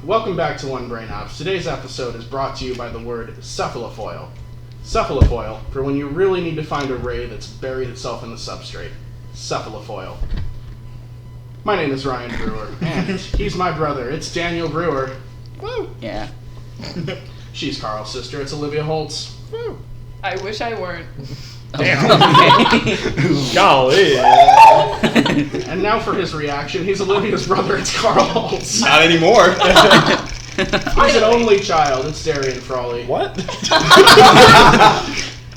welcome back to One Brain Ops. Today's episode is brought to you by the word cephalofoil. Cephalofoil, for when you really need to find a ray that's buried itself in the substrate. Cephalofoil. My name is Ryan Brewer, and he's my brother. It's Daniel Brewer. Woo! Yeah. She's Carl's sister. It's Olivia Holtz. Woo! I wish I weren't. Damn. Golly. And now for his reaction. He's Olivia's brother. It's Carl Holtz. Not anymore. He's an only child. It's Darian Frawley. What?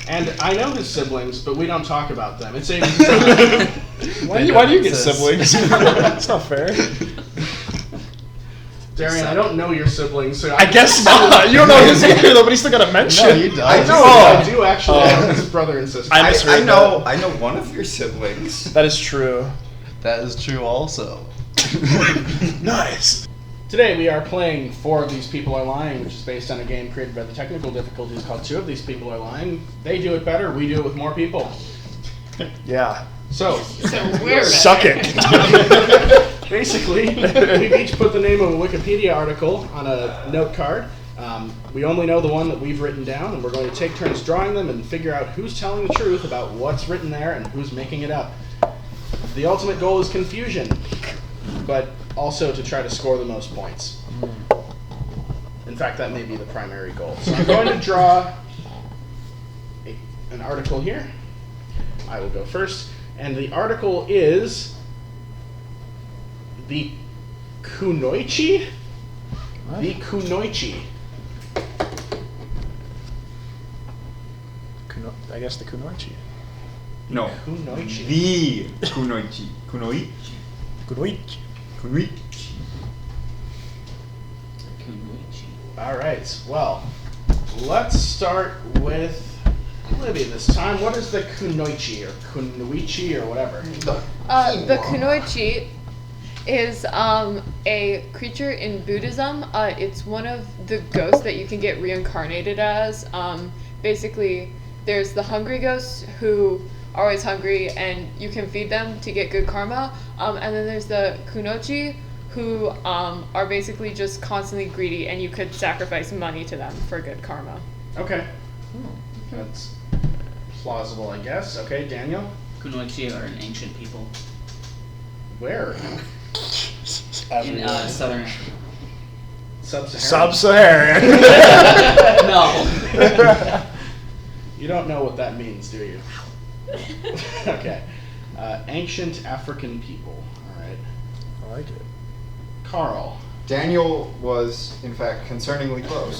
And I know his siblings, but we don't talk about them. It's Aiden's Why do you get siblings? That's not fair. Darian, I don't know your siblings, so I guess not. You don't know his either, though, but he's still got to mention. No, you don't. I do actually know his brother and sister. I know one of your siblings. That is true. That is true also. Nice. Today we are playing 4 of These People Are Lying, which is based on a game created by the technical difficulties called 2 of These People Are Lying. They do it better, we do it with more people. Yeah. So we're Suck it. basically, we've each put the name of a Wikipedia article on a note card. We only know the one that we've written down, and we're going to take turns drawing them and figure out who's telling the truth about what's written there and who's making it up. The ultimate goal is confusion, but also to try to score the most points. In fact, that may be the primary goal. So I'm going to draw an article here. I will go first. And the article is the Kunoichi? What? The Kunoichi. I guess the Kunoichi. No. Kunoichi. The Kunoichi. Kunoichi. Kunoichi. Kunoichi. All right. Well, let's start with Olivia this time. What is the Kunoichi or Kunoichi or whatever? The kunoichi is a creature in Buddhism. It's one of the ghosts that you can get reincarnated as. Basically, there's the hungry ghosts who are always hungry, and you can feed them to get good karma. And then there's the kunoichi, who are basically just constantly greedy, and you could sacrifice money to them for good karma. Okay. That's plausible, I guess. Okay, Daniel? Kunoichi are an ancient people Where? in southern Africa. Sub-Saharan. Sub-Saharan. No. You don't know what that means, do you? Okay. Ancient African people. All right. I like it. Carl. Daniel was, in fact, concerningly close.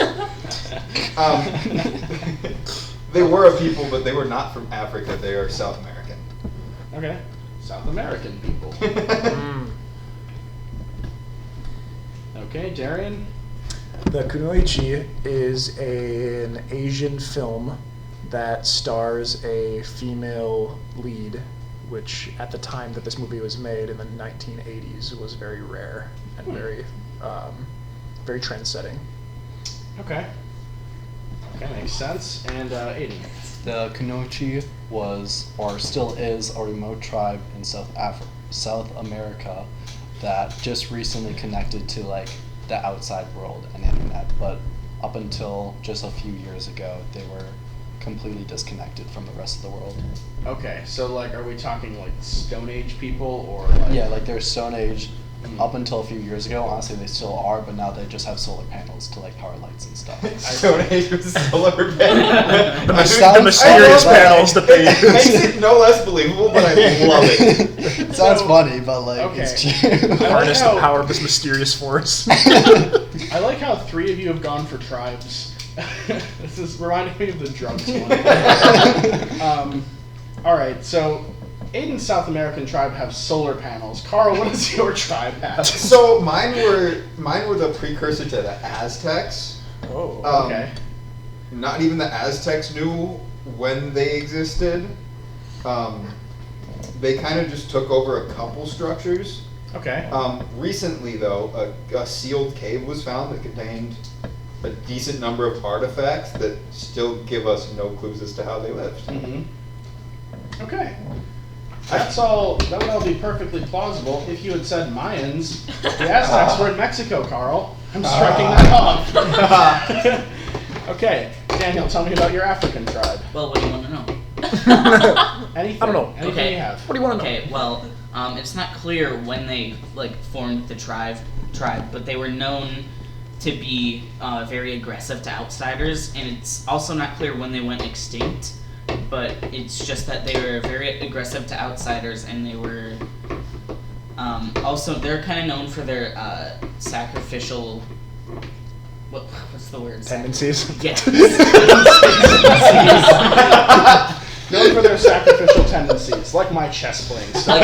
They were a people, but they were not from Africa. They are South American. Okay. South American people. Okay, Darian. The Kunoichi is an Asian film that stars a female lead, which at the time that this movie was made in the 1980s was very rare and very trend-setting. Okay. Okay, makes sense. And Aiden. The Kunoichi was, or still is, a remote tribe in South America that just recently connected to like the outside world and internet, but up until just a few years ago, they were completely disconnected from the rest of the world. Okay, so like, are we talking like Stone Age people or like? Yeah, like they're Stone Age up until a few years ago. Honestly, they still are, but now they just have solar panels to like power lights and stuff. Stone Age with solar panels. The mysterious panels that they It makes use. it no less believable, but I love it. It sounds funny, but like Okay. it's true. Harness how- the power of this mysterious force. I like how 3 of you have gone for tribes. This is reminding me of the drugs one. All right, so Aiden's South American tribe have solar panels. Carl, what does your tribe have? So mine were the precursor to the Aztecs. Oh, okay. Not even the Aztecs knew when they existed. They kind of just took over a couple structures. Okay. Recently, though, a sealed cave was found that contained a decent number of artifacts that still give us no clues as to how they lived. Mm-hmm. Okay. That would all be perfectly plausible if you had said Mayans. The Aztecs were in Mexico, Carl. I'm striking that off. Okay, Daniel, tell me about your African tribe. Well, what do you want to know? Anything. I don't know. Anything Okay. you have. What do you want to know? Okay, well, it's not clear when they formed the tribe, but they were known to be very aggressive to outsiders, and it's also not clear when they went extinct. But it's just that they were very aggressive to outsiders, and they were also they're kind of known for their sacrificial. What's the word? Tendencies. Yes. Known for their sacrificial tendencies, like my chess playing style.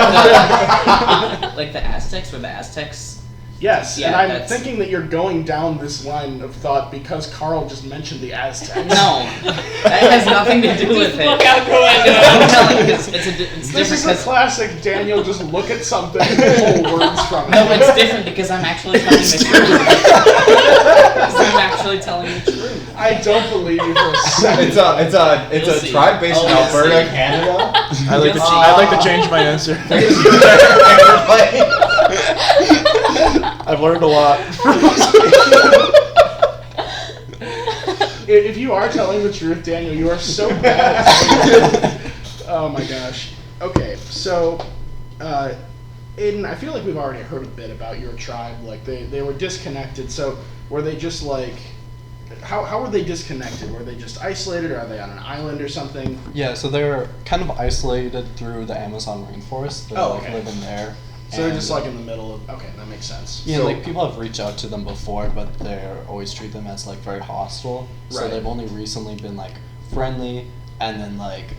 like the Aztecs, were the Aztecs? Yes, Yeah, and I'm that's- thinking that you're going down this line of thought because Carl just mentioned the Aztecs. No, that has nothing to do with Just it. look out the window. I'm telling you, it's This different is a because classic Daniel just look at something and pull words from it. no, it's different because I'm actually telling the truth. Because I'm actually telling the truth. I don't believe you for a second. It's You'll a see. tribe based in Oh, you'll Alberta, see. Canada. I'd like to change my answer. I've learned a lot. If you are telling the truth, Daniel, you are so bad. Oh my gosh. Okay, so, Aiden, I feel like we've already heard a bit about your tribe. Like, they were disconnected, so were they just like... How were they disconnected? Were they just isolated, or are they on an island or something? Yeah, so they're kind of isolated through the Amazon rainforest. They're Oh, okay. living there. So they're And- just like in the middle of... Okay, that makes sense. Yeah, So- like people have reached out to them before, but they're always treat them as like very hostile. So Right. they've only recently been like friendly, and then like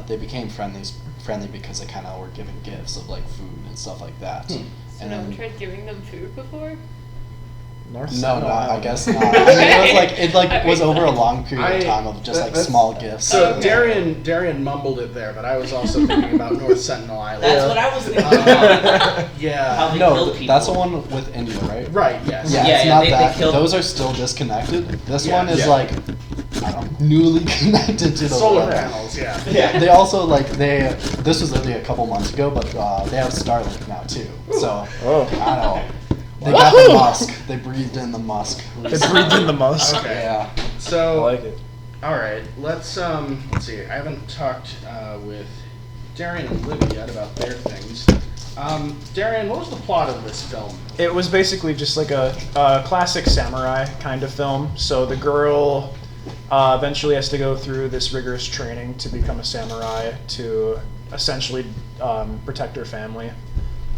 they became friendly because they kind of were given gifts of like food and stuff like that. So And no one then tried giving them food before? no, I guess not. I mean, it was over a long period of time of just like That's- small gifts. So Okay. Darian mumbled it there, but I was also thinking about North Sentinel Island. That's what I was thinking about. Yeah. How they No, kill people. that's the one with India, right? Right, yes. Yeah, Yeah, it's yeah, not they that. killed- Those are still disconnected. This Yeah, one is yeah. like, I don't know, newly connected to the Solar world. panels, yeah. Yeah. They also this was literally a couple months ago, but they have Starlink now too. So Oh. I don't know. They got the musk. They breathed in the musk. They breathed in the musk. Okay. Yeah. I So, like it. all right, let's see. I haven't talked with Darian and Libby yet about their things. Darian, what was the plot of this film? It was basically just like a classic samurai kind of film. So the girl eventually has to go through this rigorous training to become a samurai to essentially protect her family.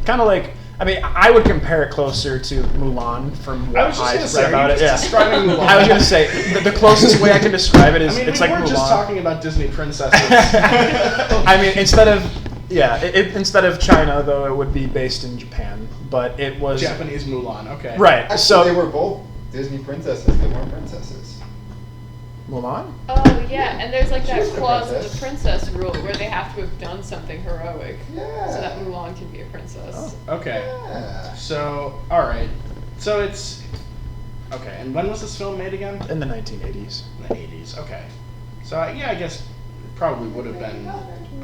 Kind of like, I mean, I would compare it closer to Mulan from what I was just I've gonna read say, about are it. you Yeah. just describing Mulan? I was gonna say the closest way I can describe it is I mean, it's we like were Mulan. just talking about Disney princesses. I mean, instead of China, though, it would be based in Japan. But it was Japanese Mulan, okay. right. Actually, So they were both Disney princesses. They weren't princesses. Mulan. Oh, yeah, and there's like She that was the clause in the princess. princess rule where they have to have done something heroic Yeah. so that Mulan can be a princess. Okay. Yeah. So, all right. So it's okay. And when was this film made again? In the 1980s. In the 80s. Okay. So yeah, I guess it probably would have been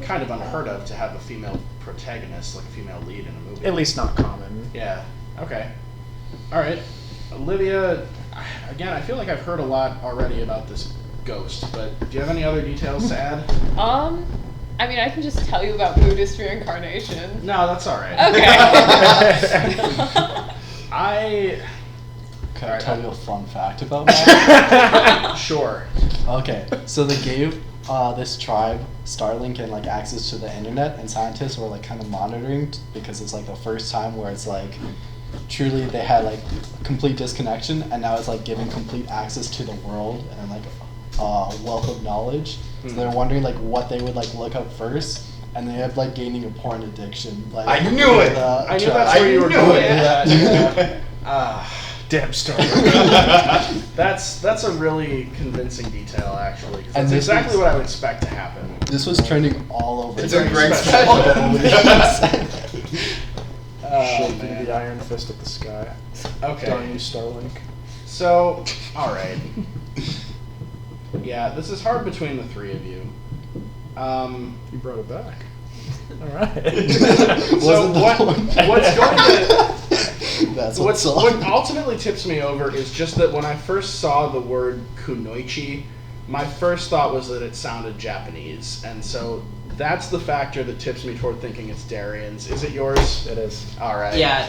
kind of unheard of to have a female protagonist, like a female lead in a movie. At least not common. Yeah. Okay. All right. Olivia, again, I feel like I've heard a lot already about this ghost, but do you have any other details to add? I mean, I can just tell you about Buddhist reincarnation. No, that's all right. Okay. Can I Alright. tell you a fun fact about that? Sure. Okay, so they gave this tribe Starlink and like access to the internet, and scientists were like kind of monitoring because it's like the first time where it's like truly they had like complete disconnection, and now it's like giving complete access to the world and like wealth of knowledge. So they're wondering like what they would like look up first, and they have like gaining a porn addiction. Like I knew it! I knew tribe. that's where you were knew going it. with that. Yeah. Damn story. That's a really convincing detail, actually. 'Cause And that's this exactly is- what I would expect to happen. This was trending all over. It's the a great internet. special. Oh, Shaking man. the iron fist at the sky. Okay. Darn you, Starlink. So, all right. Yeah, this is hard between the three of you. You brought it back. All right. So Wasn't the what's point. going to That's What what's ultimately tips me over is just that when I first saw the word kunoichi, my first thought was that it sounded Japanese, and so that's the factor that tips me toward thinking it's Darian's. Is it yours? It is. All right. Yeah,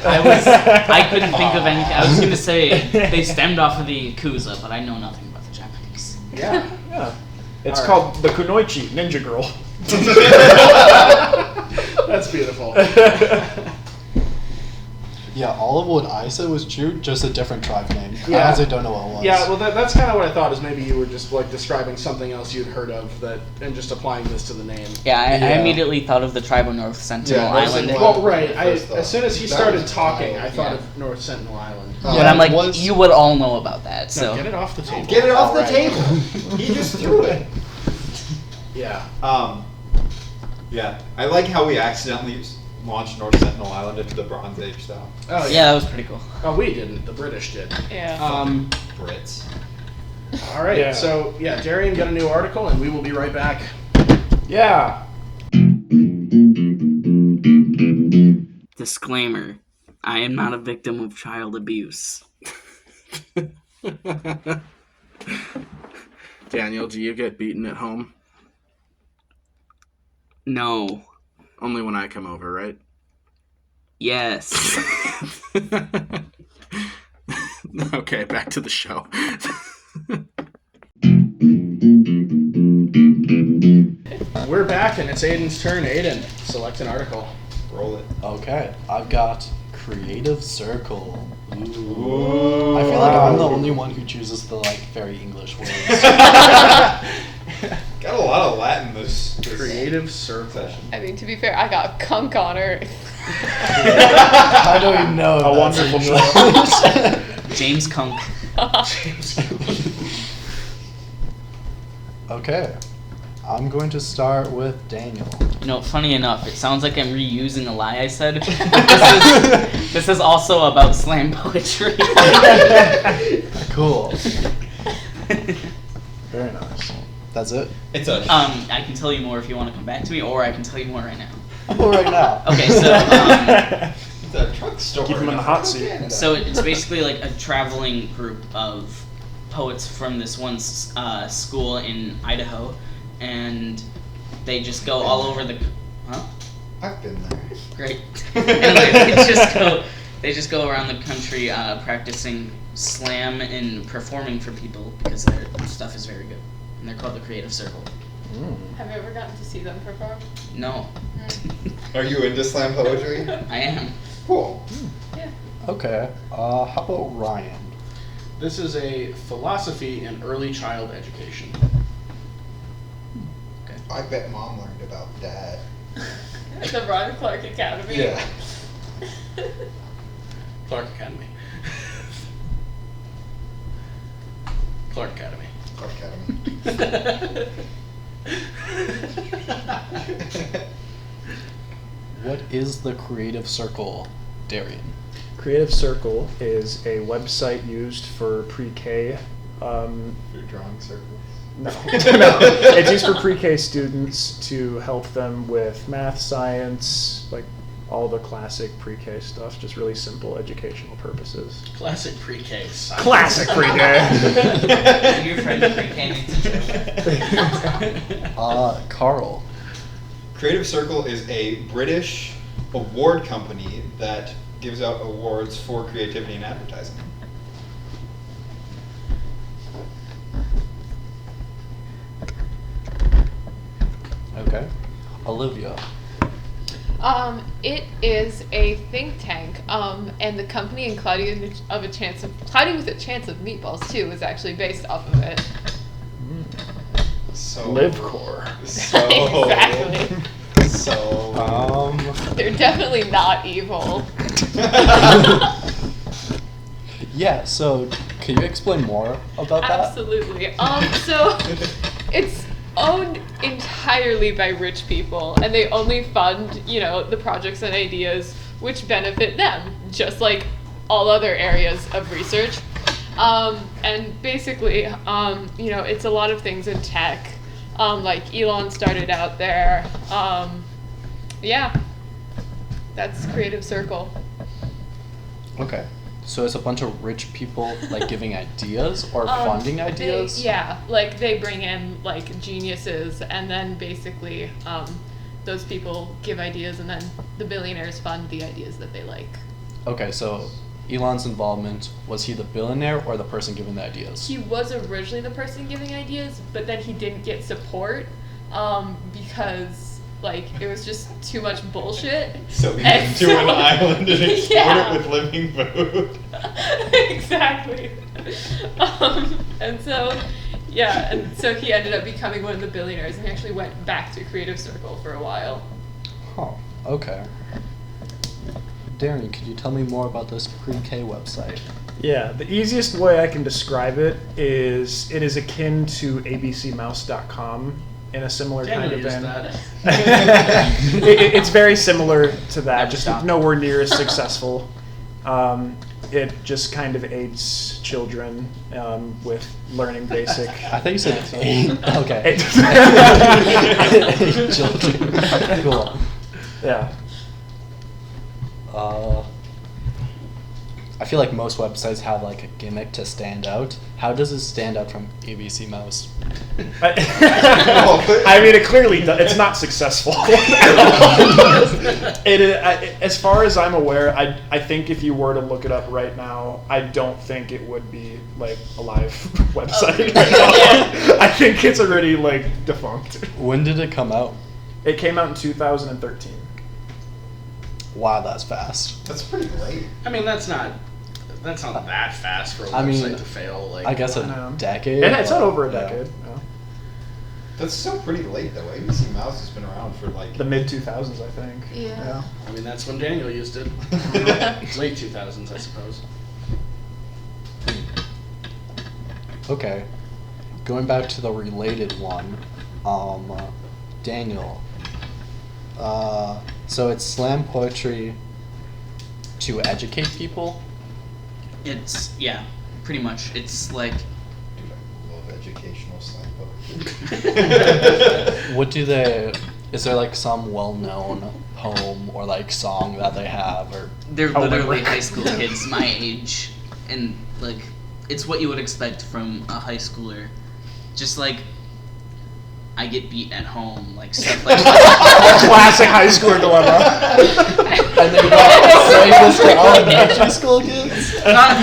I couldn't think of anything. I was going to say they stemmed off of the Yakuza, but I know nothing about the Japanese. Yeah. Yeah. It's All called the Kunoichi Ninja Girl. That's beautiful. Yeah, all of what I said was true, just a different tribe name. Yeah. I honestly don't know what it was. Yeah, well, that's kind of what I thought. Is maybe you were just like describing something else you'd heard of that, and just applying this to the name. Yeah, I Yeah. immediately thought of the tribe of North Sentinel Yeah, North Island. Sentinel Well, right. First thought. As soon as he That started was talking, wild, I thought yeah. of North Sentinel Island. But I'm like, was- you would all know about that, No, so. get it off the table. Get it off All the right. table. He just threw it. Yeah. Yeah. I like how we accidentally launched North Sentinel Island into the Bronze Age style. Oh Yeah, that was pretty cool. Oh, we didn't. The British did. Yeah. Brits. All right. Yeah. So yeah, Darian got a new article, and we will be right back. Yeah. Disclaimer: I am not a victim of child abuse. Daniel, do you get beaten at home? No. Only when I come over, right? Yes. Okay, back to the show. We're back, and it's Aiden's turn. Aiden, select an article. Roll it. Okay, I've got Creative Circle. Ooh. Ooh. I feel like I'm the only one who chooses the like very English words. Got a lot of Latin this Creative Circle. session. I mean, to be fair, I got Kunk on her. I don't even know. If A that's wonderful English. James Kunk. Okay, I'm going to start with Daniel. You know, funny enough, it sounds like I'm reusing a lie I said. This is also about slam poetry. Cool. Very nice. That's it. It's a I can tell you more if you want to come back to me, or I can tell you more right now. Well, right now. Okay, so it's a truck store. Keep him in the hot seat. Canada. so it's basically like a traveling group of poets from this one school in Idaho, and they just go all over the. Huh? I've been there. Great. And they just go around the country practicing slam and performing for people because their stuff is very good. And they're called the Creative Circle. Have you ever gotten to see them perform? No, Are you into slam poetry? I am. Cool. Yeah. Okay. How about Ryan? This is a philosophy in early child education. I bet Mom learned about that. The Ron Clark Academy. Yeah. Clark Academy. Clark Academy. Clark Academy. What is the Creative Circle, Darian? Creative Circle is a website used for pre-K. Your drawing circles. No, no. It's used for pre-K students to help them with math, science, like all the classic pre-K stuff. Just really simple educational purposes. Classic pre-K. science. Classic pre-K. Your friend pre-K teacher. Carl. Creative Circle is a British award company that gives out awards for creativity in advertising. Okay. Olivia. It is a think tank, and the company in Cloudy with a Chance of Meatballs too is actually based off of it. So Livecore. So Exactly. So They're definitely not evil. Yeah, so can you explain more about that? Absolutely. So it's owned entirely by rich people, and they only fund, the projects and ideas which benefit them, just like all other areas of research. And basically, it's a lot of things in tech. Like Elon started out there. Yeah, that's Creative Circle. Okay. So it's a bunch of rich people like giving ideas or funding ideas? They bring in like geniuses, and then basically those people give ideas, and then the billionaires fund the ideas that they like. Okay, so Elon's involvement, was he the billionaire or the person giving the ideas? He was originally the person giving ideas, but then he didn't get support because it was just too much bullshit. So he went to an island and explored it with living food. Exactly. And so he ended up becoming one of the billionaires, and he actually went back to Creative Circle for a while. Huh, okay. Darian, could you tell me more about this pre-K website? Yeah, the easiest way I can describe it is akin to abcmouse.com in a similar kind of vein. It's very similar to that, just nowhere near as successful. It just kind of aids children with learning basic. I think you said aid. Okay. Aid children. Cool. Yeah. I feel like most websites have like a gimmick to stand out. How does it stand out from ABC Mouse? I mean, it clearly does. It's not successful. As far as I'm aware, I think if you were to look it up right now, I don't think it would be like a live website. Right now. I think it's already defunct. When did it come out? It came out in 2013. Wow, that's fast. That's pretty late. I mean, that's not that fast for a website to fail. I guess a decade. Yeah, it's not over a decade. No. That's still pretty late, though. ABC Mouse has been around for the mid 2000s, I think. Yeah. I mean, that's when Daniel used it. Late 2000s, I suppose. Okay, going back to the related one, Daniel. So it's slam poetry to educate people? It's, pretty much. It's like... Dude, I love educational slam poetry. Is there some well-known poem or song that they have, or? They're literally high school kids my age, and it's what you would expect from a high schooler. Just I get beat at home, stuff like that. Classic high schooler dilemma. And they say this to elementary school kids? Not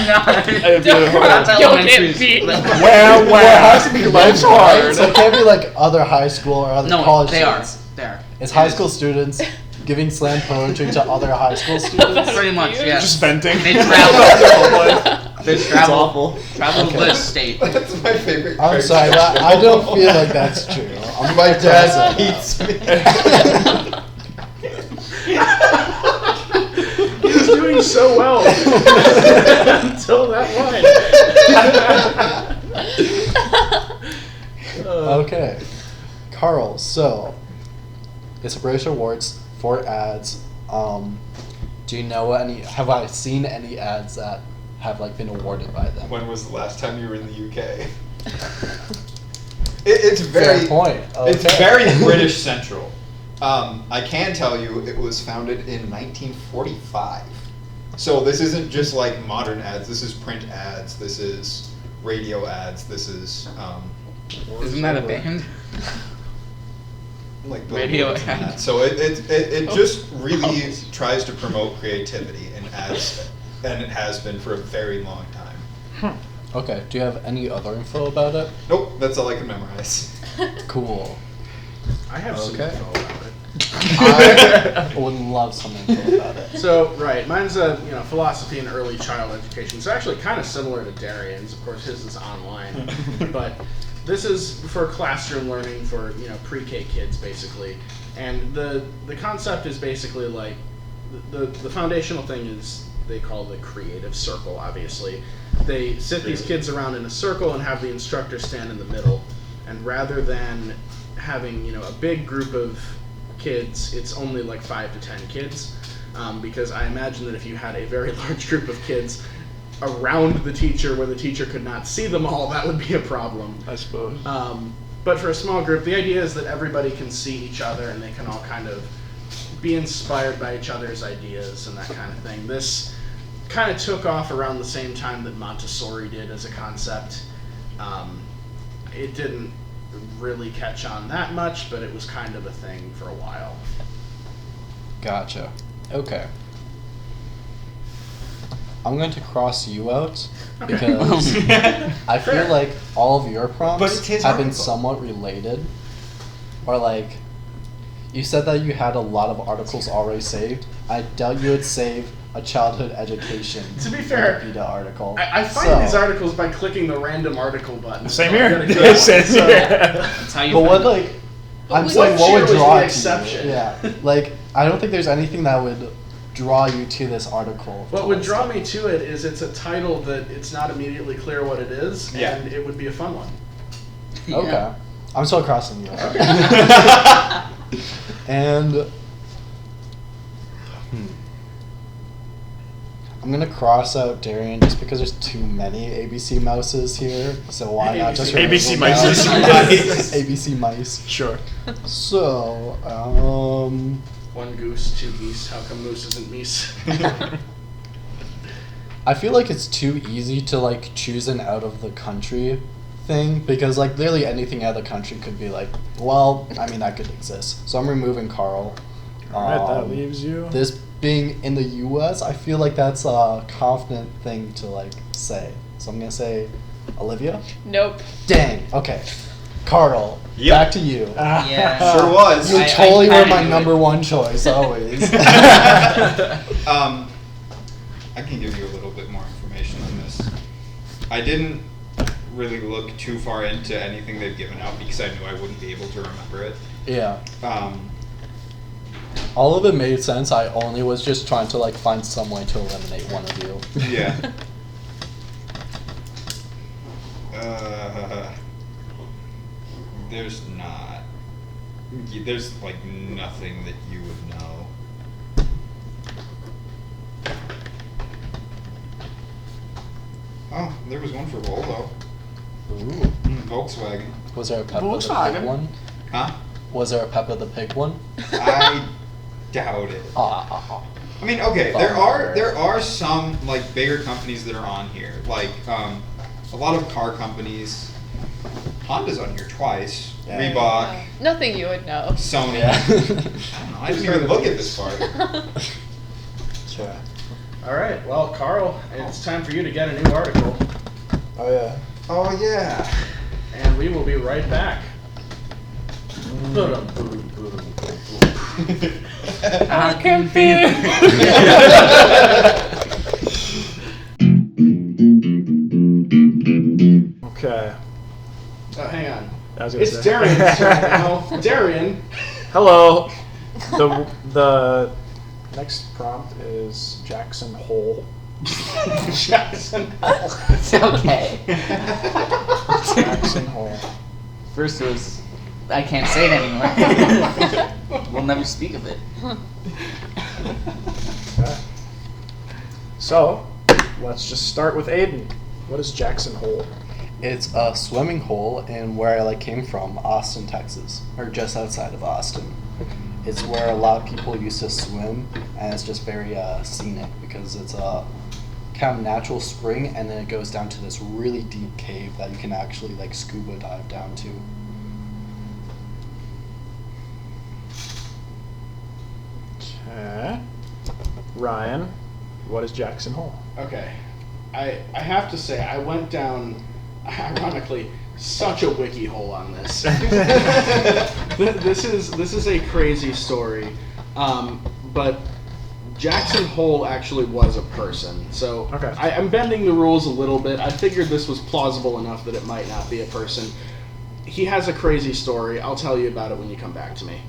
elementary beat. school. Well, it has to be life's hard. So it can't be other high school or other college students. They are. It's high school students giving slam poetry to other high school students? Pretty much, yeah. Just venting. They travel. It's awful. Travel to the state. That's my favorite. I'm sorry, but I don't feel like that's true. My dad hates me. He was doing so well until that line. Okay. Carl, so it's a British Awards for ads. Do you know have I seen any ads that have been awarded by them? When was the last time you were in the UK? It's very Fair point. Okay. It's very British Central. I can tell you it was founded in 1945. So this isn't just modern ads. This is print ads. This is radio ads. This is. Isn't that a band? Radio ad. So it just really tries to promote creativity in ads, and it has been for a very long time. Okay. Do you have any other info about it? Nope, that's all I can memorize. Cool. I have some info about it. I would love some info about it. So, right, mine's a philosophy in early child education. So actually kind of similar to Darian's. Of course, his is online, but this is for classroom learning for pre-K kids basically. And the concept is basically the foundational thing is they call the creative circle. Obviously, they sit these kids around in a circle and have the instructor stand in the middle. And rather than having a big group of kids, it's only 5 to 10 kids, because I imagine that if you had a very large group of kids around the teacher where the teacher could not see them all, that would be a problem, I suppose. But for a small group, the idea is that everybody can see each other and they can all kind of be inspired by each other's ideas and that kind of thing. This kind of took off around the same time that Montessori did as a concept. It didn't really catch on that much, but it was kind of a thing for a while. Gotcha. Okay. I'm going to cross you out because I feel like all of your But prompts it's his have been article. somewhat related. Or like, you said that you had a lot of articles already saved. I doubt you would save a childhood education To be fair, Wikipedia article. I find So- these articles by clicking the random article button. Same So I here. gotta go. Same So- here. That's how you But what find like But I'm we- saying What what would cheer was draw the to exception? you? Yeah. Like I don't think there's anything that would draw you to this article. What to would listen. draw me to it is it's a title that it's not immediately clear what it is, Yeah. and it would be a fun one. Yeah. Okay. I'm still crossing you. And I'm gonna cross out Darian just because there's too many ABC mouses here. So why not just ABC remove mice. them? Mice. ABC mice. Sure. So, One goose, two geese. How come moose isn't meese? I feel like it's too easy to like choose an out of the country thing because like literally anything out of the country could be like, well, I mean that could exist. So I'm removing Carl. Alright, that Um, leaves you. This being in the U.S., I feel like that's a confident thing to like say. So I'm gonna say Olivia. Nope. Dang. Okay. Carl. Yep. Back to you. Yeah. Sure was. You I totally were kinda my knew it. number one choice always. I can give you a little bit more information on this. I didn't really look too far into anything they've given out because I knew I wouldn't be able to remember it. Yeah. Um, All of it made sense. I only was just trying to like find some way to eliminate one of you. yeah. There's not. There's like nothing that you would know. Oh, there was one for Volvo. Ooh. Volkswagen. Was there a Peppa the Volkswagen. Pig one? Huh? Was there a Peppa the Pig one? I doubt it. Ah. I mean, okay, there are some like bigger companies that are on here, like a lot of car companies. Honda's on here twice. Yeah. Reebok, Nothing you would know. Sony. Yeah. I don't know. I didn't even look at this far. Okay. All right, well, Carl, it's time for you to get a new article, Oh yeah. Oh yeah. and we will be right back. I can feel. Okay. Hang on. I was gonna It's say. Darian's turn now. Darian. Hello. The next prompt is Jackson Hole. Jackson. It's okay. Jackson Hole. First it was, I can't say it anymore. We'll never speak of it. Okay. So, let's just start with Aiden. What is Jackson Hole? It's a swimming hole in where I like came from, Austin, Texas, or just outside of Austin. It's where a lot of people used to swim, and it's just very scenic because it's a kind of natural spring, and then it goes down to this really deep cave that you can actually like scuba dive down to. Okay. Ryan, what is Jackson Hole? Okay. I have to say, I went down, ironically, such a wiki hole on this. This is a crazy story, but Jackson Hole actually was a person. So Okay. I'm bending the rules a little bit. I figured this was plausible enough that it might not be a person. He has a crazy story. I'll tell you about it when you come back to me.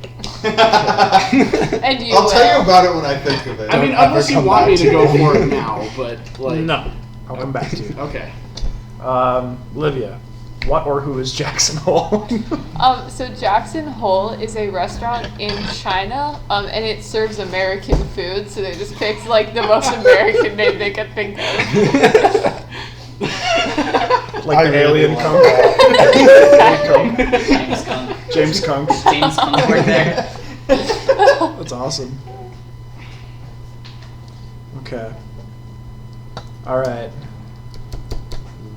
And you I'll will. tell you about it when I think of it. I mean, ever unless you come want back me to to go me. for it now, but like No. I'll come back to you. Okay. Olivia, what or who is Jackson Hole? So Jackson Hole is a restaurant in China, and it serves American food. So they just picked like the most American name they could think of. Like I the really alien want Kunk? James Kunk. James Kunk. James Kunk right there. That's awesome. Okay. All right.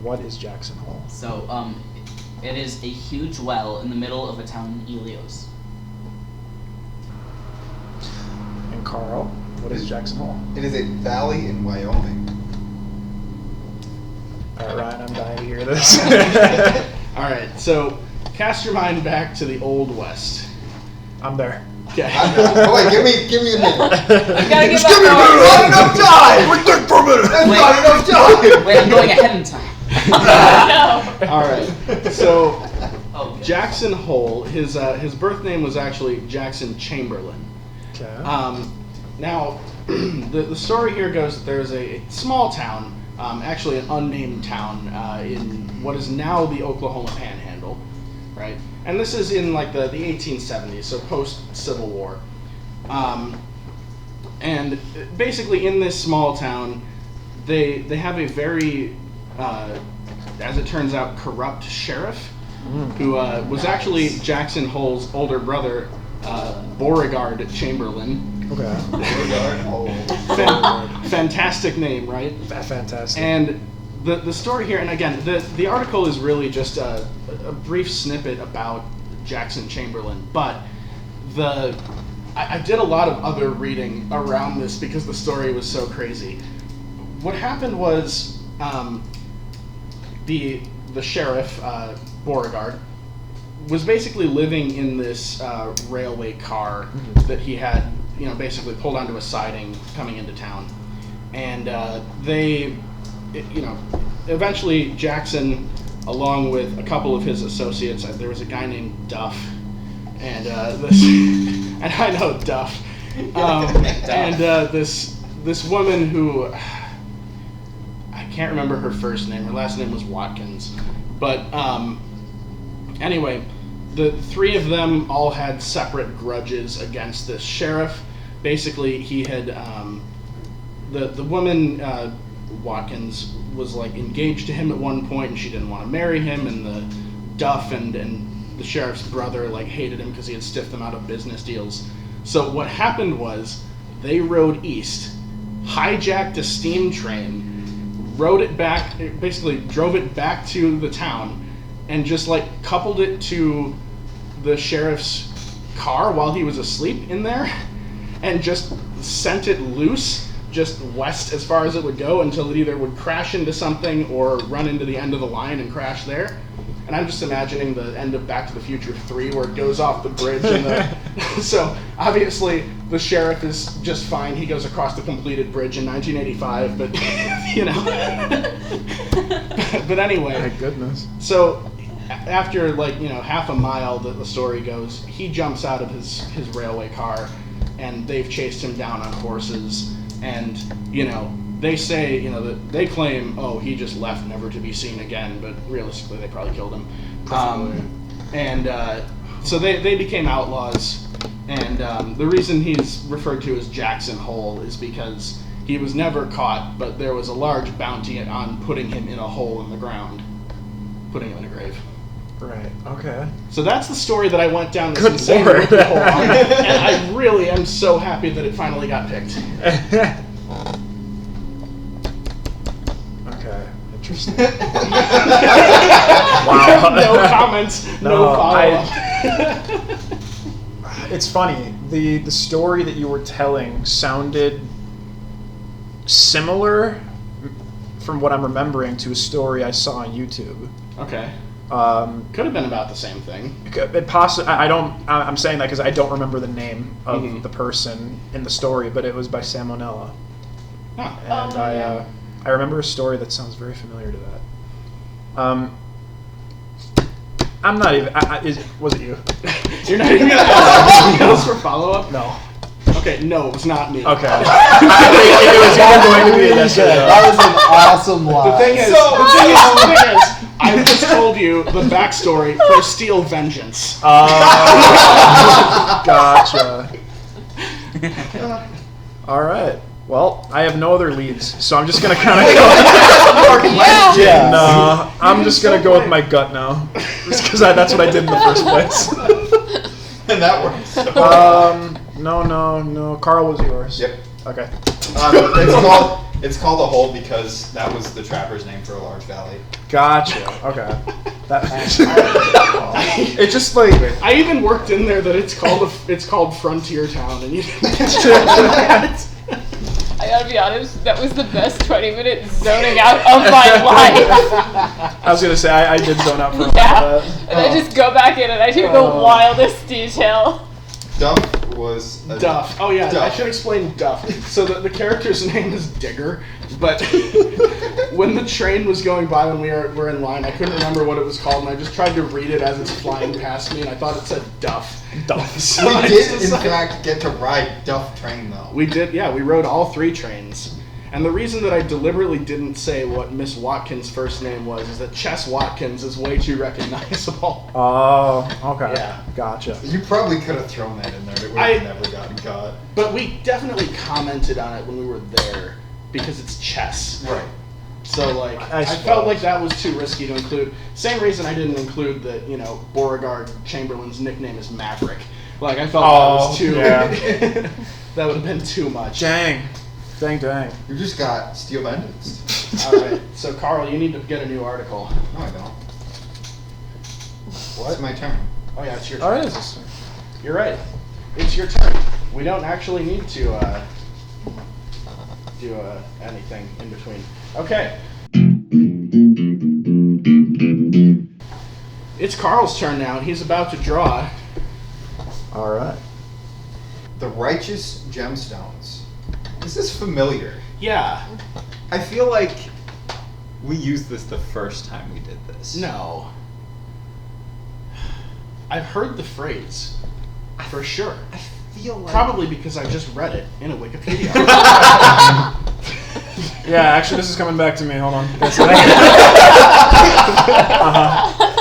What is Jackson Hole? So, it is a huge well in the middle of a town in Helios. And Carl, what is Jackson Hole? It is a valley in Wyoming. All right, Ryan, I'm dying to hear this. All right, so cast your mind back to the Old West. I'm there. Okay. Oh wait, give me a minute. You gotta get Just give me a back minute. on. Not enough time. We think for a minute. That's Wait. not enough time. Wait, I'm going ahead in time. No. All right, so Oh, okay. Jackson Hole, his birth name was actually Jackson Chamberlain. Okay. Now, the story here goes that there's a small town, actually an unnamed town, in what is now the Oklahoma Panhandle, right? And this is in like the 1870s, so post-Civil War. And basically in this small town, they have a very, as it turns out, corrupt sheriff who was actually Jackson Hole's older brother, Beauregard Chamberlain. Okay. Fantastic name, right? Fantastic. And the story here, and again, the article is really just a brief snippet about Jackson Chamberlain, but I did a lot of other reading around this because the story was so crazy. What happened was the sheriff, Beauregard, was basically living in this railway car that he had, basically pulled onto a siding coming into town. And eventually Jackson, along with a couple of his associates, there was a guy named Duff, and and I know Duff, and this woman who, I can't remember her first name, her last name was Watkins, but anyway, the three of them all had separate grudges against this sheriff. Basically, he had, the woman, Watkins, was like engaged to him at one point and she didn't want to marry him, and the Duff and the sheriff's brother like hated him because he had stiffed them out of business deals. So what happened was they rode east, hijacked a steam train, rode it back, basically drove it back to the town, and just like coupled it to the sheriff's car while he was asleep in there, and just sent it loose just west as far as it would go until it either would crash into something or run into the end of the line and crash there. And I'm just imagining the end of Back to the Future 3 where it goes off the bridge and so obviously the sheriff is just fine. He goes across the completed bridge in 1985, but but anyway. My goodness. So after half a mile, the story goes, he jumps out of his railway car and they've chased him down on horses, and they say that they claim, oh, he just left never to be seen again, but realistically they probably killed him. So they became outlaws, and the reason he's referred to as Jackson Hole is because he was never caught, but there was a large bounty on putting him in a hole in the ground, putting him in a grave. Right. Okay. So that's the story that I went down this Good insane Lord. rabbit hole on, and I really am so happy that it finally got picked. Okay. Interesting. Wow. No comments. No follow-up. It's funny. The story that you were telling sounded similar, from what I'm remembering, to a story I saw on YouTube. Okay. Could have been about the same thing. I'm saying that because I don't remember the name of the person in the story, but it was by Salmonella. Huh. And I remember a story that sounds very familiar to that. I'm not even. Was it you? You're not even gonna ask anything else for follow-up? No. Okay, no, it was not me. Okay. It was either going to be a yes or no. That was an awesome lie. The thing is, I just told you the backstory for Steel Vengeance. Gotcha. All right. Well, I have no other leads, so I'm just gonna kind of go. No, I'm just gonna go with my gut now, just because that's what I did in the first place. And that works. No. Carl was yours. Yep. Okay. It's called It's called a hole because that was the trapper's name for a large valley. Gotcha. Okay. It's just like I even worked in there that it's called Frontier Town, and you. I gotta be honest, that was the best 20 minutes zoning out of my life. I was gonna say I did zone out for a Yeah. minute. And I just go back in and I hear the wildest detail. Duff was a Duff. Oh yeah, I Duff. should explain Duff. So the character's name is Digger, but when the train was going by when we were in line, I couldn't remember what it was called, and I just tried to read it as it's flying past me, and I thought it said Duff. Duff. So We I did, just in decided- fact, get to ride Duff train, though. We did, yeah, we rode all 3 trains. And the reason that I deliberately didn't say what Miss Watkins' first name was is that Chess Watkins is way too recognizable. Oh, okay. Yeah. Gotcha. You probably could have thrown that in there. It would have never gotten caught. But we definitely commented on it when we were there because it's chess. Right. So, like, I I felt suppose. like that was too risky to include. Same reason I didn't include that, Beauregard Chamberlain's nickname is Maverick. Like, I felt that was too. yeah. That would have been too much. Dang. You just got Steel Vengeance. Alright, so Carl, you need to get a new article. No, I don't. It's my turn. Oh, yeah, it's your turn. Oh, it is. You're right. It's your turn. We don't actually need to do anything in between. Okay. It's Carl's turn now, and he's about to draw. All right. The Righteous Gemstones. Is this familiar? Yeah. I feel like we used this the first time we did this. No. I've heard the phrase. For sure. I feel like Probably because I just read it in a Wikipedia. Yeah, actually, this is coming back to me. Hold on.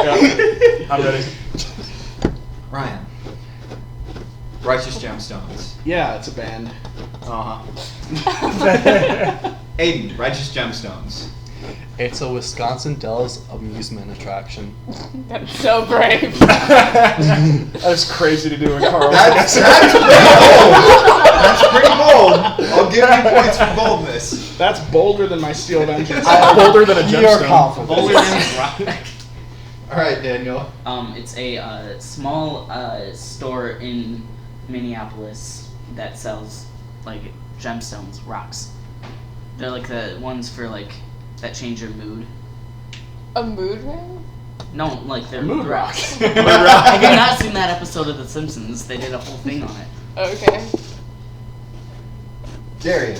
Yeah. I'm ready. Ryan. Righteous Gemstones. Yeah, it's a band. Uh-huh. Aiden, Righteous Gemstones. It's a Wisconsin Dells amusement attraction. That's so brave. That's crazy to do in Carl. That's pretty bold. That's pretty bold. I'll give you points for boldness. That's bolder than my Steel Vengeance. Bolder than a You're gemstone. confident. Boulder and Rock. All right, Daniel. It's a small store in Minneapolis that sells like gemstones, rocks. They're like the ones for like that change your mood. A mood ring? No, like they're Mood rocks. rocks. Have you not seen that episode of The Simpsons? They did a whole thing on it. Okay. Darian.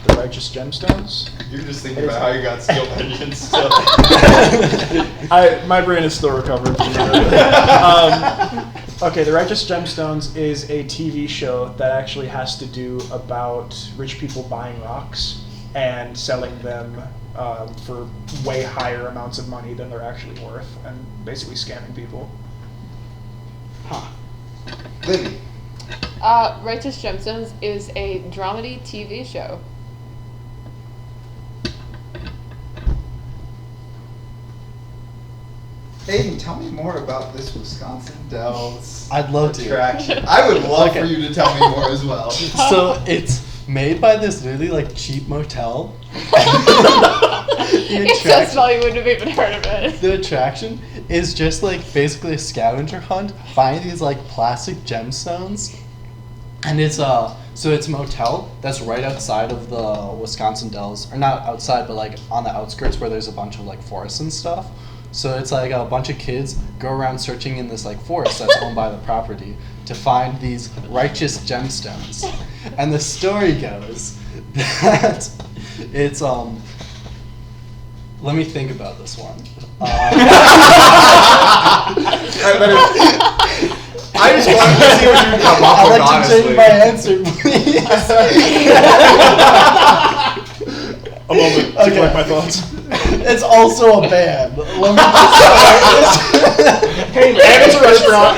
The Righteous Gemstones. You're just thinking about how you got Steel Vengeance still. My brain is still recovering. Okay, The Righteous Gemstones is a TV show that actually has to do about rich people buying rocks and selling them for way higher amounts of money than they're actually worth, and basically scamming people. Huh. Libby. Righteous Gemstones is a dramedy TV show. Aiden, tell me more about this Wisconsin Dells I'd love to. attraction. I would love for you to tell me more as well. So it's made by this really like cheap motel. The It's so attraction- small you wouldn't have even heard of it. The attraction is just like basically a scavenger hunt, find these like plastic gemstones, and it's so it's a motel that's right outside of the Wisconsin Dells, or not outside, but like on the outskirts where there's a bunch of like forests and stuff. So it's like a bunch of kids go around searching in this like forest that's owned by the property to find these righteous gemstones, and the story goes that it's Let me think about this one. I just wanted to see what you come up I'll with, let you honestly. change my answer, please. A moment to Okay. collect my thoughts. It's also a band. Let me Hey, and it's a restaurant.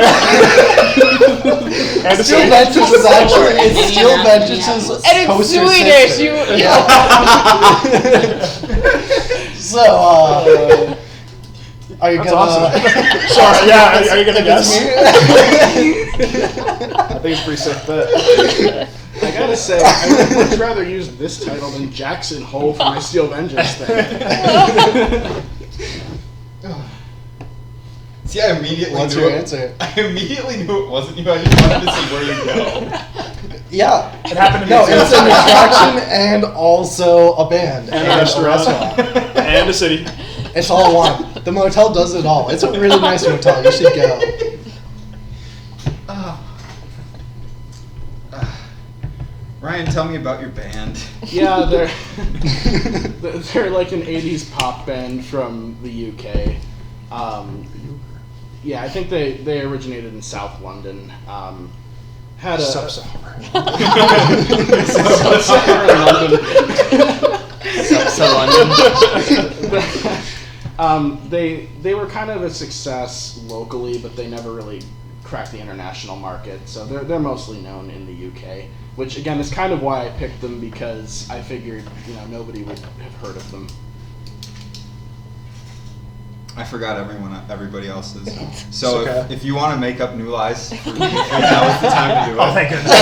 And it's Steel Vengeance is actually it's Indiana, Steel Vengeance's Minneapolis. And it's poster Swedish. sister. So, are you That's gonna? awesome. Sorry, yeah, are you gonna If it's guess? me? I think it's pretty sick bet. I gotta say, I would much rather use this title than Jackson Hole for my Steel Vengeance thing. See, I immediately What's knew your it- answer? I immediately knew it wasn't you. I just wanted to see where you go. Yeah. It happened to me No, too. it's an attraction and also a band And a restaurant. And a city. It's all one. The motel does it all. It's a really nice motel. You should go. Ryan, tell me about your band. Yeah, they're like an 80s pop band from the UK. Yeah, I think they originated in South London. Had a Sub-Saharan. Sub-Saharan London. London. They were kind of a success locally, but they never really cracked the international market. So they're mostly known in the UK, which again is kind of why I picked them, because I figured nobody would have heard of them. I forgot everybody else's. So Okay. if you want to make up new lies, now is the time to do it. Oh, thank goodness.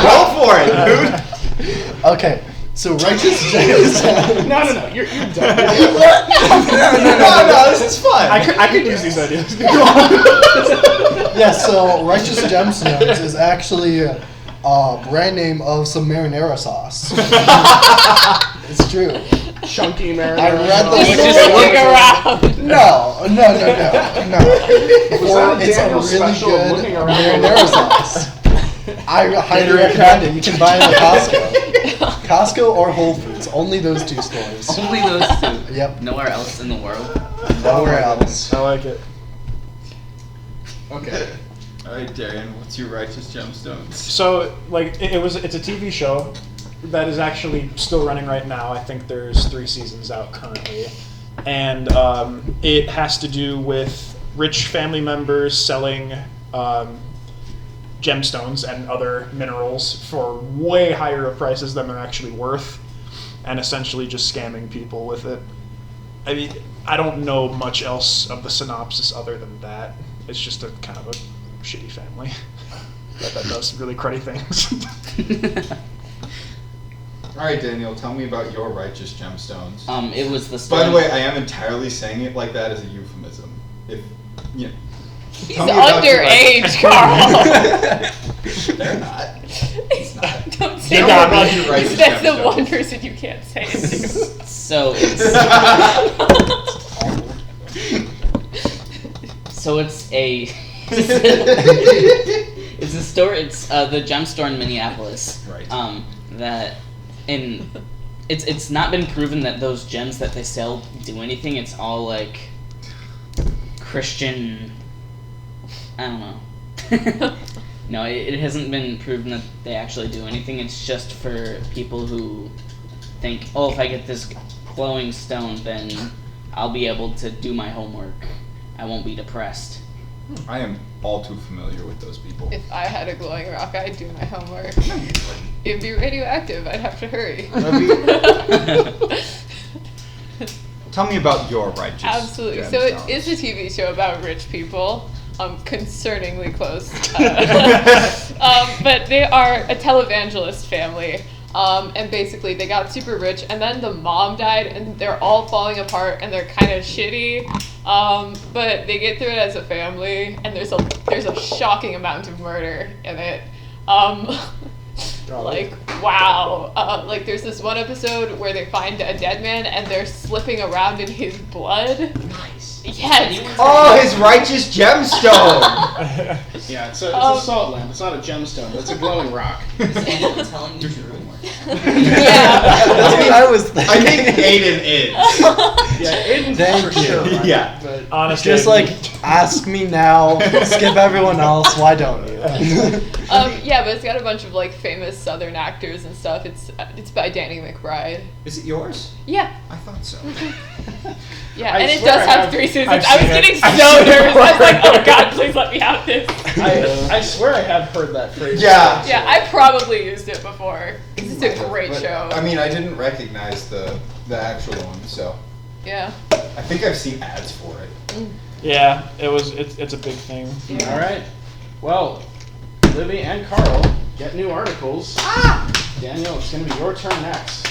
Go for it, dude. Okay, so Righteous Gemstones. No, you're done. No, this is fun. I could use these ideas. Yeah, so Righteous Gemstones is actually a brand name of some marinara sauce. It's true. Chunky marinara. I read the Just list. look around. No. Was Or that it's a Daniel's really special of good looking around? marinara sauce. I highly recommend it. You can buy it at Costco. Costco or Whole Foods. Only those two stores. Only those two. Yep. Nowhere else in the world. Nowhere else. I like it. Okay. All right, Darian, what's your Righteous Gemstones? So, like, it's a TV show that is actually still running right now. I think there's 3 seasons out currently. And it has to do with rich family members selling gemstones and other minerals for way higher prices than they're actually worth, and essentially just scamming people with it. I mean, I don't know much else of the synopsis other than that. It's just a kind of a shitty family that does really cruddy things. All right, Daniel, tell me about your Righteous Gemstones. It was the By story. the way, I am entirely saying it like that as a euphemism. If He's Tell me about your underage, Carl. they're not. He's not. Don't say They it. got about your Righteous That's the Gemstones. one person you can't say it to. So it's so it's a it's a store. It's the gem store in Minneapolis. Right. It's not been proven that those gems that they sell do anything. It's all like Christian. I don't know. No, it hasn't been proven that they actually do anything. It's just for people who think, oh, if I get this glowing stone, then I'll be able to do my homework. I won't be depressed. I am all too familiar with those people. If I had a glowing rock, I'd do my homework. It'd be radioactive. I'd have to hurry. Tell me about your Righteous Absolutely. So Gemstones. it is a TV show about rich people, concerningly close. But they are a televangelist family. And basically they got super rich, and then the mom died, and they're all falling apart, and they're kind of shitty. But they get through it as a family, and there's a shocking amount of murder in it. Like, wow. Like, there's this one episode where they find a dead man, and they're slipping around in his blood. Nice. Yeah, it's Oh, his Righteous Gemstone! Yeah, it's a salt lamp. It's not a gemstone. It's a glowing rock. Daniel telling you true. That's what I was thinking. I think Aiden is. Yeah, Aiden's Thank for you. sure. Right? Yeah. But Honestly, Just like, ask me now, skip everyone else, why don't you? yeah, but it's got a bunch of like famous Southern actors and stuff. It's by Danny McBride. Is it yours? Yeah, I thought so. yeah, I and it swear does I have have- 3 seasons. I've I was seen it. getting so I've seen it nervous. I was before. like, oh god, please let me have this. I swear I have heard that phrase. Yeah. Yeah, I probably used it before. It's a great But, show. I mean, I didn't recognize the actual one, so Yeah. I think I've seen ads for it. yeah, it's a big thing. All right. Well, Livy and Carl get new articles. Daniel, it's going to be your turn next.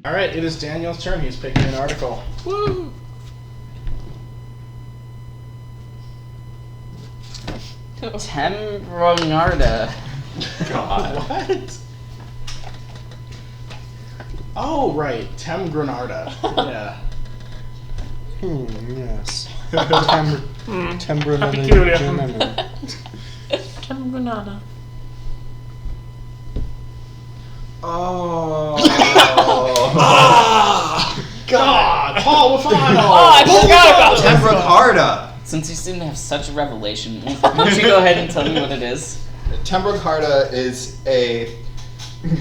All right, it is Daniel's turn. He's picking an article. Woo! Tembronarda. God. What? Oh, right. Temgranarda. Yeah. Yes. Temgranada. Oh. God! Paul Wafano! I forgot about that. Tembrocarda. Since you seem to have such a revelation, why don't you go ahead and tell me what it is? Tembrocarda is a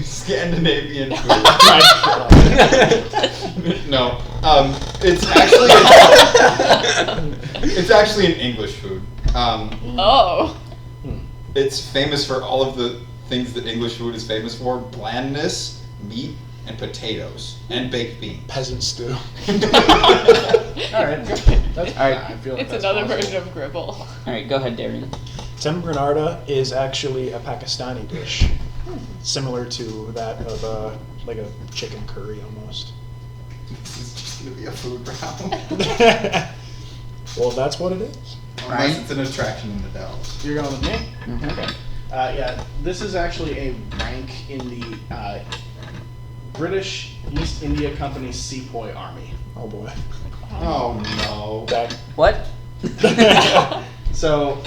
Scandinavian food. No, it's actually an English food. Oh. It's famous for all of the things that English food is famous for: blandness, meat, and potatoes, and baked beans. Peasant stew. All right. That's, All right. I feel like It's that's another possible. version of Gribble. All right, go ahead, Darian. Temgranada is actually a Pakistani dish, similar to that of like a chicken curry almost. This is just gonna be a food round. Well, that's what it is. Unless it's an attraction in the Dells. You're going with me? Okay. Yeah, this is actually a rank in the British East India Company's Sepoy Army. Oh boy. Oh no. Back. What? So,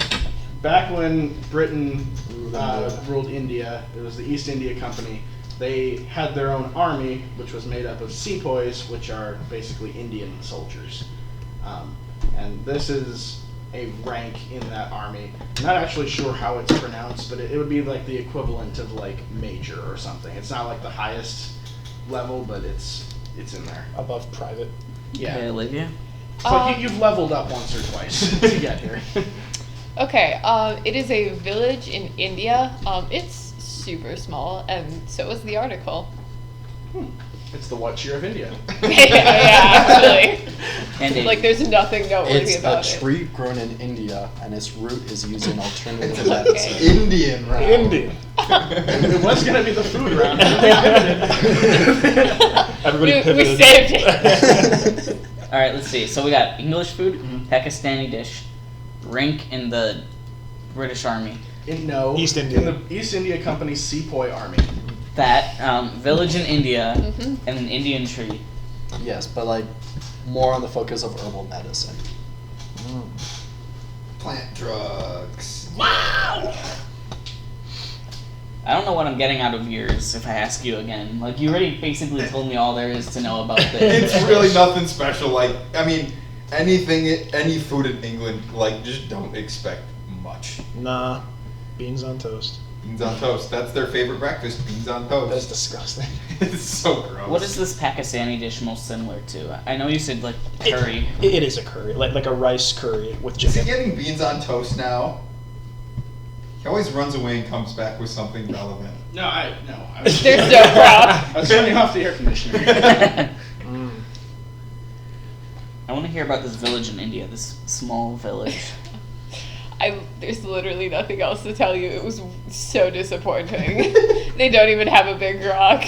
back when Britain India. ruled India, it was the East India Company. They had their own army, which was made up of sepoys, which are basically Indian soldiers. And this is a rank in that army. I'm not actually sure how it's pronounced, but it would be like the equivalent of like major or something. It's not like the highest level, but it's in there. Above private. Yeah. Okay, Olivia. It's like you've leveled up once or twice to get here. Okay, it is a village in India. It's super small, and so is the article. It's the what cheer of India. Yeah, actually. And Like, there's nothing noteworthy It's a about tree grown in India, and its root is used in alternative It's medicine. Indian round. Indian. It was going to be the food round. Everybody We pivoted. saved it. All right, let's see. So we got English food, Pakistani dish, rank in the British Army. No. East India. In the East India Company's Sepoy Army. That village in India Mhm. and an Indian tree. Yes, but like more on the focus of herbal medicine. Plant drugs. I don't know what I'm getting out of yours if I ask you again. Like, you already basically told me all there is to know about this. It's really nothing special. Like, I mean, any food in England, like, just don't expect much. Nah. Beans on toast. Beans on toast. That's their favorite breakfast. Beans on That's toast. disgusting. It's so gross. What is this Pakistani dish most similar to? I know you said, like, curry. It is a curry, like a rice curry with Is he chicken. getting beans on toast now? He always runs away and comes back with something relevant. No, I was, There's no crowd. I was turning off the air conditioner. I want to hear about this village in India, this small village. There's literally nothing else to tell you. It was so disappointing. They don't even have a big rock.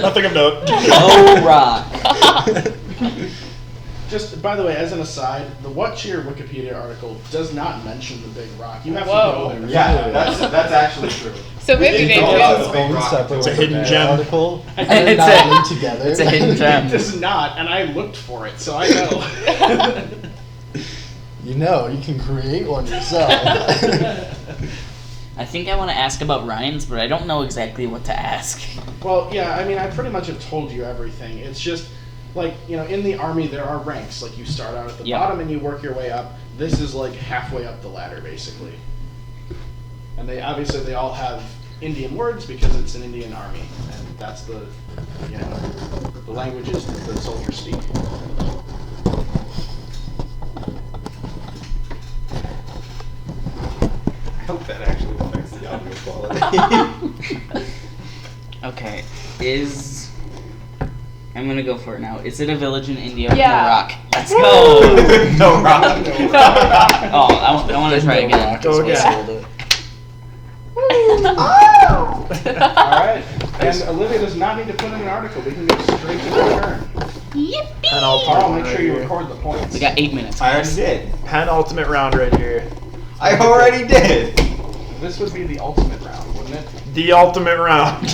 Nothing of note. No rock. Just, by the way, as an aside, the What Cheer Wikipedia article does not mention the Big Rock. You have Whoa. to go there. Yeah, that's actually true. So maybe they don't do. have the big rock. It's a hidden gem. Article. It's not a- linked together. It's a hidden It gem. does not, and I looked for it, so I know. You know, you can create one yourself. I think I want to ask about Ryan's, but I don't know exactly what to ask. Well, yeah, I mean, I pretty much have told you everything. It's just, like, you know, in the Army there are ranks. Like, you start out at the Yeah. bottom and you work your way up. This is, like, halfway up the ladder, basically. And they all have Indian words because it's an Indian army. And that's the, you know, the languages that the soldiers speak. I hope that actually affects the audio quality. Okay, I'm gonna go for it now. Is it a village in India Yeah. with a rock? Let's go. No rock. Oh, I want to try again. Go again. Sold it. Alright. And Olivia does not need to put in an article. We can go straight to the turn. Carl, make sure you record the points. We got 8 minutes. I already did. Penultimate round right here. I already did. This would be the ultimate round, wouldn't it? The ultimate round.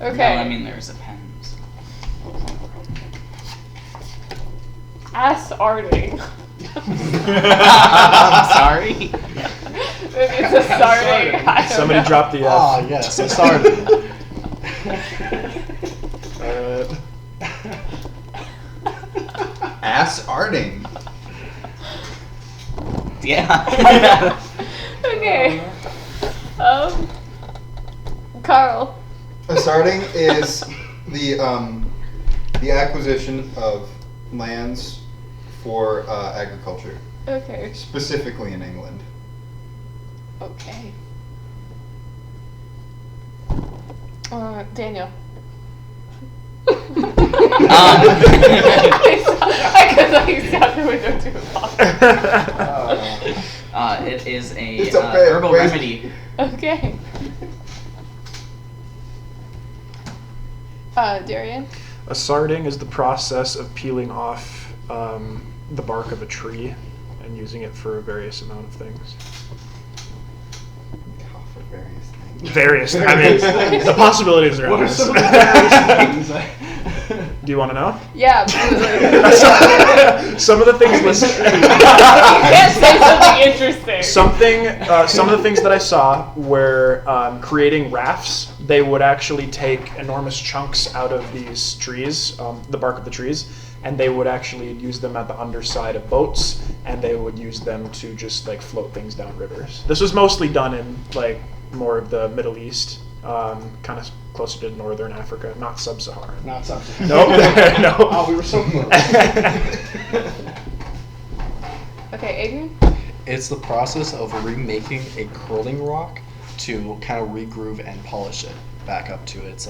Okay. No, I mean there's a pen. So. Ass arting. I'm sorry. Maybe it's a starting. I don't Somebody know. dropped the F. Oh, yes, I started. Ass arting. Yeah. Okay. Carl. Asarting is the acquisition of lands for agriculture, Okay. specifically in England. Okay. Daniel. Um, I could like stop the window too long. it is a It's a herbal waste. remedy. Okay. Darian. A sarding is the process of peeling off the bark of a tree and using it for a various amount of things. For various things. Various. I mean, the possibilities are What are endless. some of the various things? Do you want to know? Yeah. Because, like, Some of the things listed. you can't say something interesting. Some of the things that I saw were creating rafts. They would actually take enormous chunks out of these trees, the bark of the trees, and they would actually use them at the underside of boats, and they would use them to just like float things down rivers. This was mostly done in like more of the Middle East, kind of closer to northern Africa, not sub-Saharan. Not something. Nope. No. Oh, we were so close. Okay, Adrian. It's the process of remaking a curling rock to kind of regroove and polish it back up to its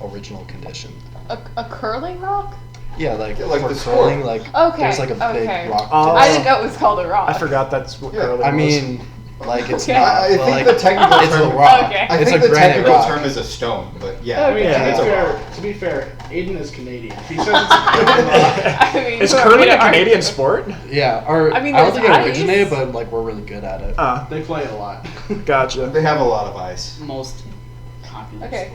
original condition. A curling rock? Yeah, like, Yeah, like for the curling, sport. like Okay, there's like a okay. big rock. Oh. I didn't know it was called a rock. I forgot that's what Yeah. curling I was. mean, like it's Okay. not. I think like, the technical it's a term. rock. Okay. I It's think a the granite technical rock. term is a stone, but yeah. I mean, Okay. Yeah. to be fair, Aiden is Canadian. If he says it's a curling rock, I mean, Is who are we curling to a Canadian argue? sport? Yeah, or I mean, I don't there's think it ice. originated, but like we're really good at it. they play it a lot. Gotcha. They have a lot of ice. Most popular Okay.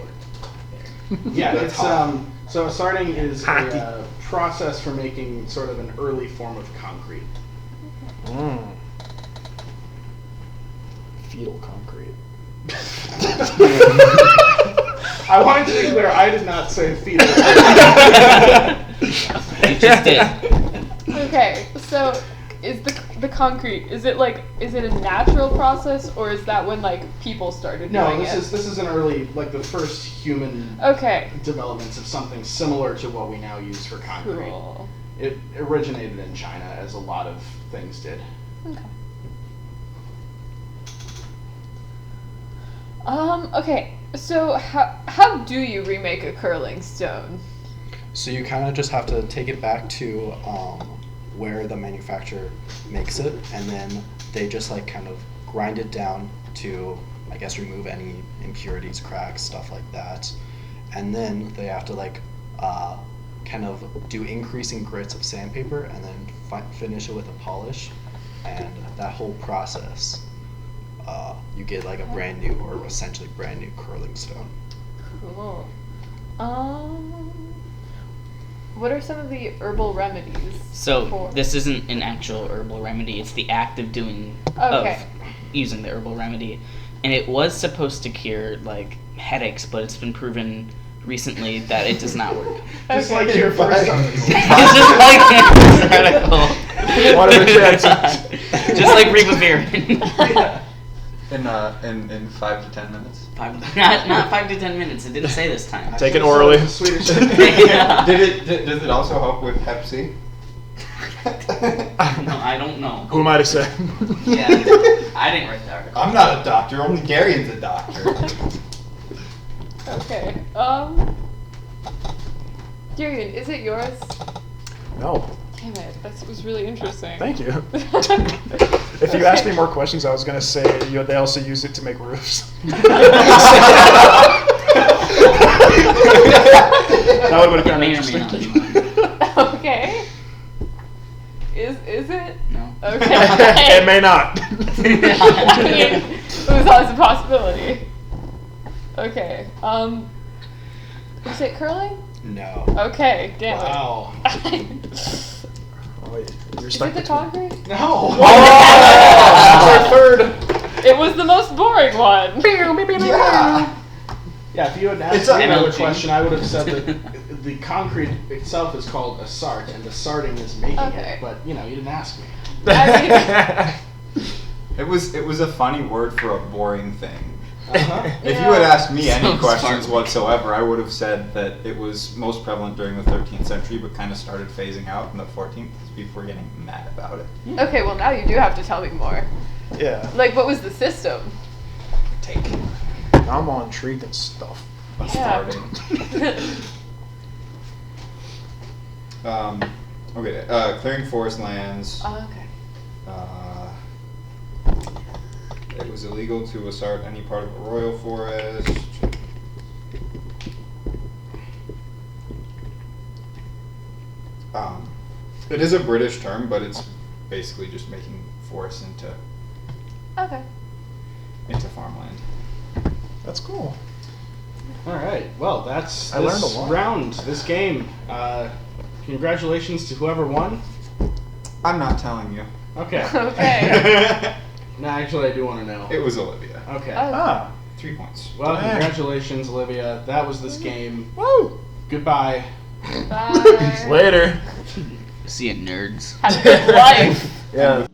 sport. Yeah, That's it's hot. so sarding is Hockey. a process for making sort of an early form of concrete. Fetal concrete. I wanted to be clear, I did not say fetal. You just did. Okay, so is the concrete, is it a natural process, or is that when like people started No, doing this is an early, like the first human Okay. developments of something similar to what we now use for concrete. Cool. It originated in China, as a lot of things did. Okay. Okay, so how do you remake a curling stone? So you kind of just have to take it back to where the manufacturer makes it, and then they just like kind of grind it down to, I guess, remove any impurities, cracks, stuff like that. And then they have to like kind of do increasing grits of sandpaper, and then finish it with a polish. And that whole process, you get like a brand new, or essentially brand new curling stone. Cool. What are some of the herbal remedies? So for- this isn't an actual herbal remedy. It's the act of doing Okay. of using the herbal remedy, and it was supposed to cure like headaches, but it's been proven recently that it does not work. Just Okay. like your first article. It's just like this article. What are the chances? Just like Ribavirin. In 5 to 10 minutes. Not 5 to 10 minutes. It didn't say this time. Take it orally. Swedish. Yeah. Does it also help with Pepsi? No, I don't know. Who am I to say? Yeah, I didn't write the article. I'm not a doctor. Only Darian's a doctor. Okay. Darian, is it yours? No. Damn it, that was really interesting. Thank you. If you asked me more questions, I was going to say they also use it to make roofs. That would have been kind of May or may interesting. not be mine. Okay. Is it? No. Okay. It may not. I mean, it was always a possibility. Okay. Is it curling? No. Okay, damn Wow. it. Oh, wait, you're Is stuck it the between- concrete? No. Oh! That's our third. It was the most boring one. Yeah. Yeah, if you had asked It's a- me another MLG. question, I would have said that the concrete itself is called a sart, and the sarting is making Okay. it. But you didn't ask me. I It was a funny word for a boring thing. Uh-huh. If Yeah. you had asked me any Sounds questions smart. whatsoever, I would have said that it was most prevalent during the 13th century, but kind of started phasing out in the 14th because people were getting mad about it. Okay, well now you do have to tell me more. Yeah. Like, what was the system? Take. Now I'm all intrigued and stuff. Yeah. Okay, clearing forest lands. Oh, okay. It was illegal to assert any part of a royal forest. It is a British term, but it's basically just making forests Okay. into farmland. That's cool. All right. Well, that's I learned this a lot. round, this game. Congratulations to whoever won. I'm not telling you. Okay. Okay. No, actually, I do want to know. It was Olivia. Okay. Oh. Ah. 3 points. Well, Dang. congratulations, Olivia. That was this game. Woo! Goodbye. Bye. Later. See you, nerds. Have a good life. Yeah.